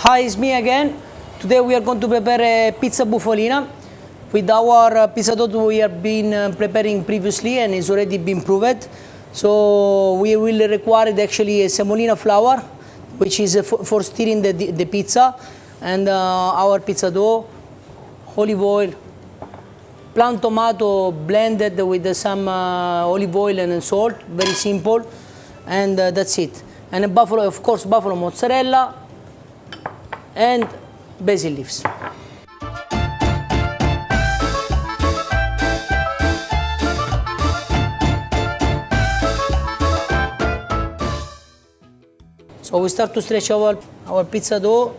Hi, it's me again. Today we are going to prepare a pizza bufalina with our pizza dough we have been preparing previously and it's already been proved. So we will require actually a semolina flour, which is for stirring the pizza, and our pizza dough, olive oil, plant tomato blended with some olive oil and salt, very simple, and that's it. And a buffalo, of course, buffalo mozzarella and basil leaves. So we start to stretch our pizza dough.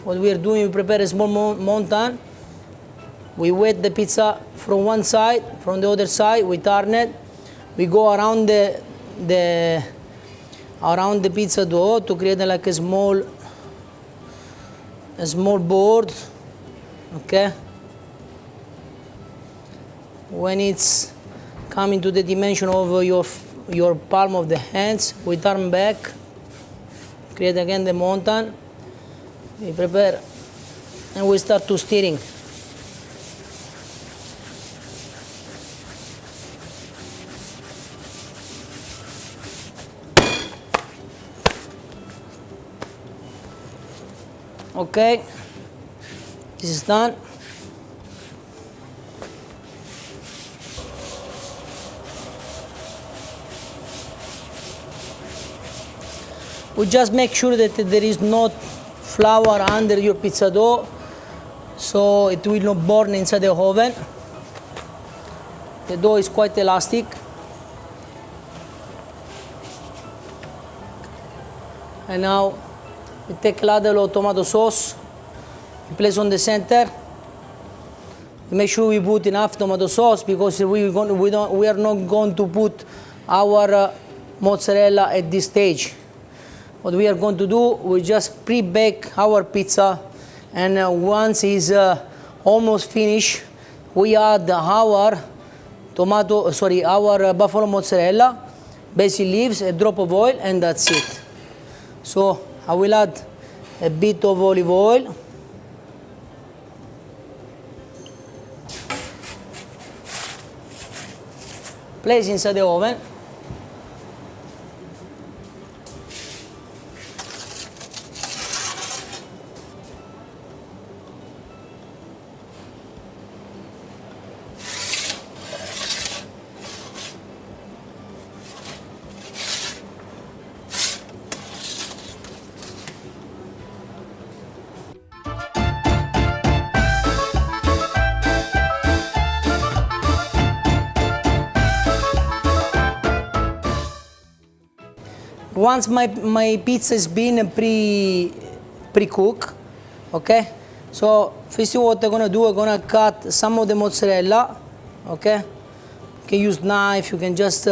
What we are doing, we prepare a small mountain. We wet the pizza from one side, from the other side, we turn it. We go around the pizza dough to create like a small board, okay? When it's coming to the dimension of your palm of the hands, we turn back, create again the mountain, we prepare, and we start to stirring. Okay, this is done. We just make sure that there is not flour under your pizza dough, so it will not burn inside the oven. The dough is quite elastic. And now we take a ladle of tomato sauce, we place on the center. We make sure we put enough tomato sauce because we are not going to put our mozzarella at this stage. What we are going to do, we just pre-bake our pizza, and once it's almost finished, we add our buffalo mozzarella, basil leaves, a drop of oil, and that's it. So I will add a bit of olive oil, place inside the oven. Once my pizza has been pre-cooked, okay? So first of all, what I'm gonna do, I'm gonna cut some of the mozzarella, okay? You can use knife, you can just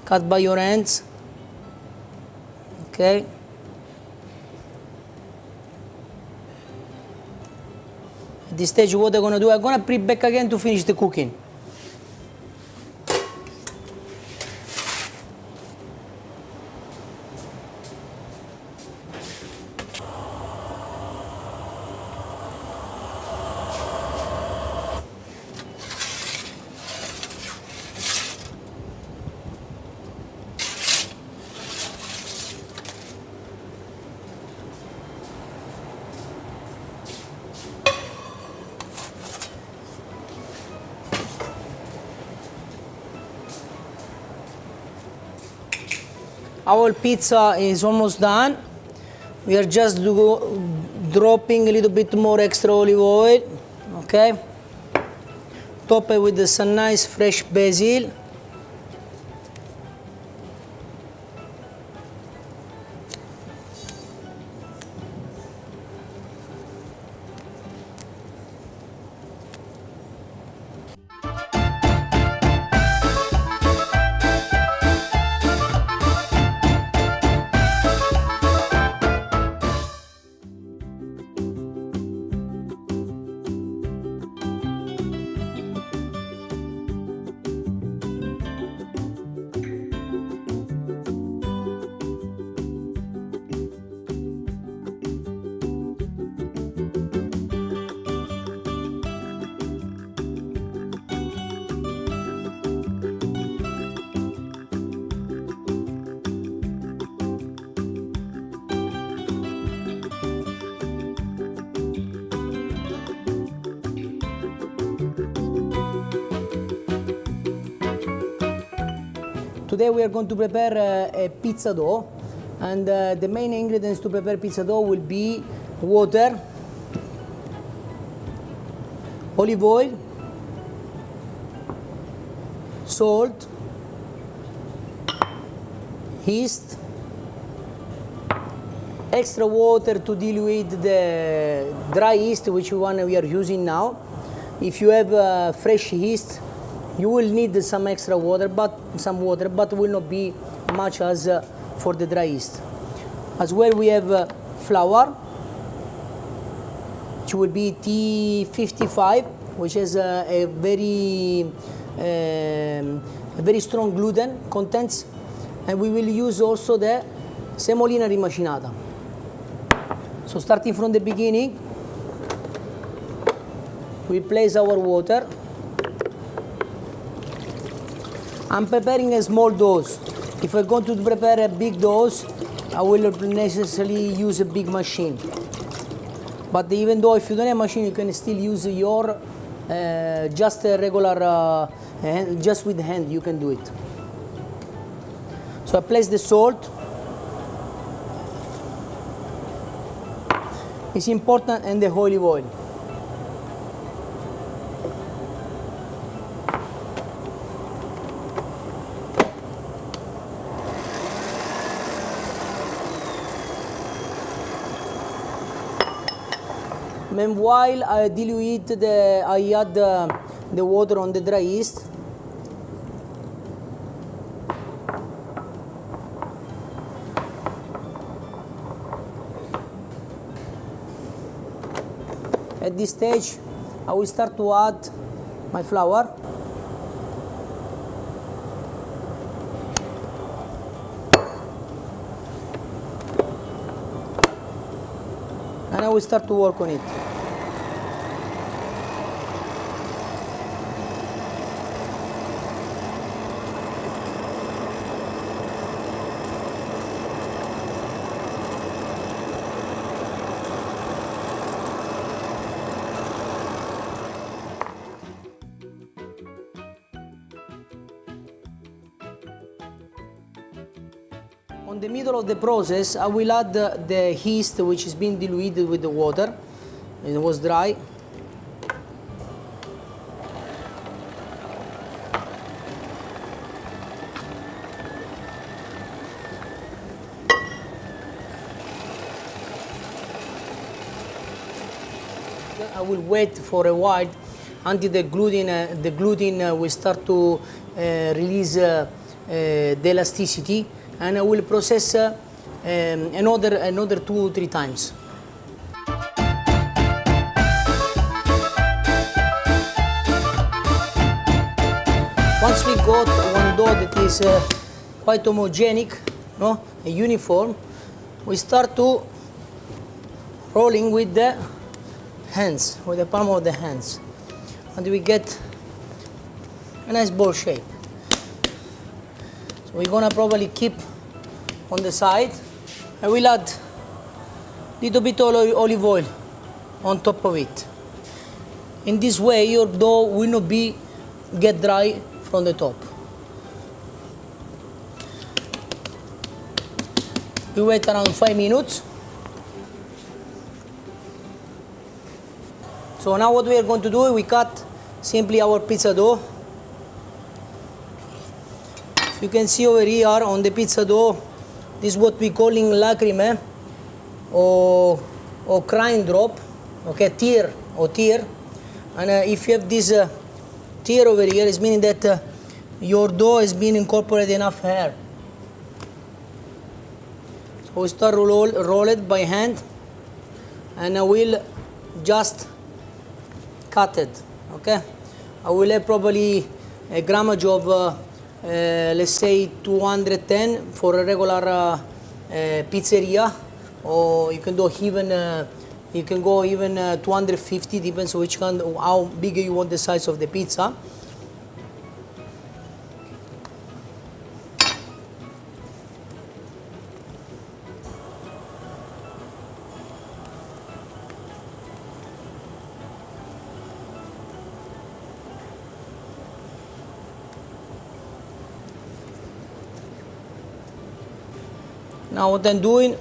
cut by your hands, okay? At this stage, what I'm gonna do, I'm gonna pre-bake again to finish the cooking. Our pizza is almost done. We are just dropping a little bit more extra olive oil, okay? Top it with some nice fresh basil. Today we are going to prepare a pizza dough, and the main ingredients to prepare pizza dough will be water, olive oil, salt, yeast, extra water to dilute the dry yeast, which one we are using now. If you have fresh yeast, you will need some extra water, but will not be much as for the dry yeast. As well, we have flour, which will be T55, which is a very strong gluten contents, and we will use also the semolina rimacinata. So starting from the beginning, we place our water. I'm preparing a small dose. If I'm going to prepare a big dose, I will necessarily use a big machine. But even though if you don't have a machine, you can still use your just a regular, just with hand, you can do it. So I place the salt. It's important, and the olive oil. Meanwhile, I add the water on the dry yeast. At this stage, I will start to add my flour. And I will start to work on it. On the middle of the process, I will add the yeast, which is being diluted with the water. It was dry. I will wait for a while until the gluten will start to release the elasticity, and I will process another 2 or 3 times. Once we got one dough that is quite homogenic, no, uniform, we start to rolling with the hands, with the palm of the hands, and we get a nice ball shape. So we're gonna probably keep on the side. I will add a little bit of olive oil on top of it. In this way, your dough will not get dry from the top. We wait around 5 minutes. So now what we are going to do, we cut simply our pizza dough. You can see over here on the pizza dough, this is what we calling lacrime or crying drop, okay, tear. And if you have this tear over here, it's meaning that your dough has been incorporated enough air. So we start roll it by hand, and I will just cut it, okay. I will have probably a grammage of let's say 210 for a regular pizzeria, or you can go even 250, depends which kind, how big you want the size of the pizza. Now what I'm doing,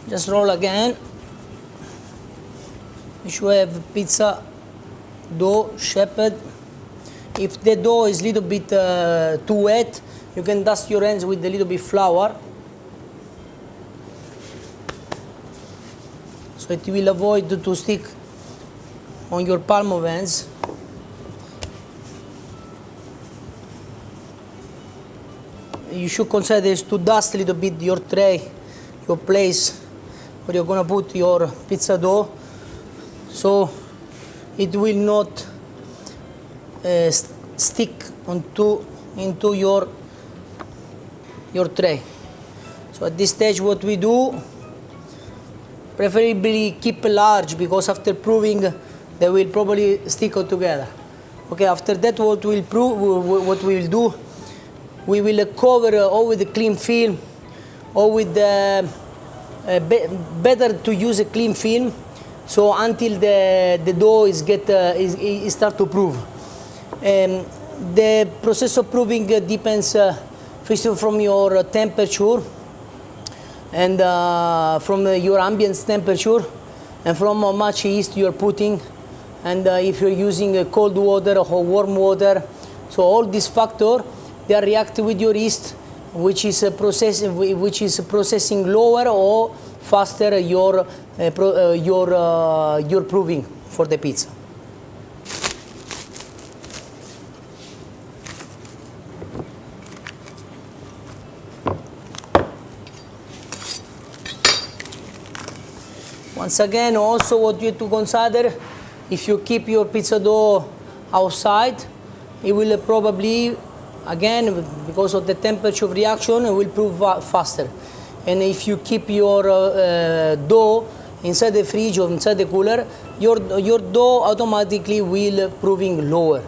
just roll again. You should have pizza dough shaped. If the dough is a little bit too wet, you can dust your hands with a little bit flour, so it will avoid to stick on your palm of hands. You should consider to dust a little bit your tray, your place where you're gonna put your pizza dough, so it will not stick into your tray. So at this stage, what we do, preferably keep large, because after proving they will probably stick all together. Okay, after that, what we will do, we will cover all with a clean film, or with better to use a clean film, so until the dough is start to prove. The process of proving depends first from your temperature, and from your ambient temperature, and from how much yeast you are putting, and if you're using cold water or warm water. So all these factors, they react with your yeast, which is processing lower or faster your proving for the pizza. Once again, also what you have to consider, if you keep your pizza dough outside, it will probably, again, because of the temperature reaction, it will prove faster. And if you keep your dough inside the fridge or inside the cooler, your dough automatically will proving lower.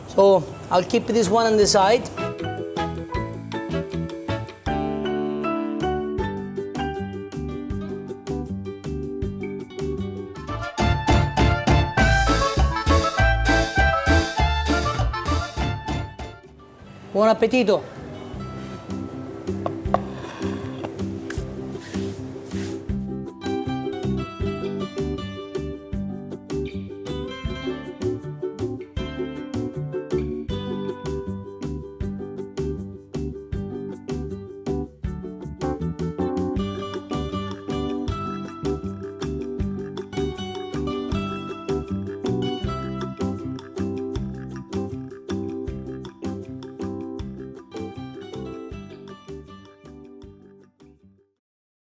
So I'll keep this one on the side. Buon appetito!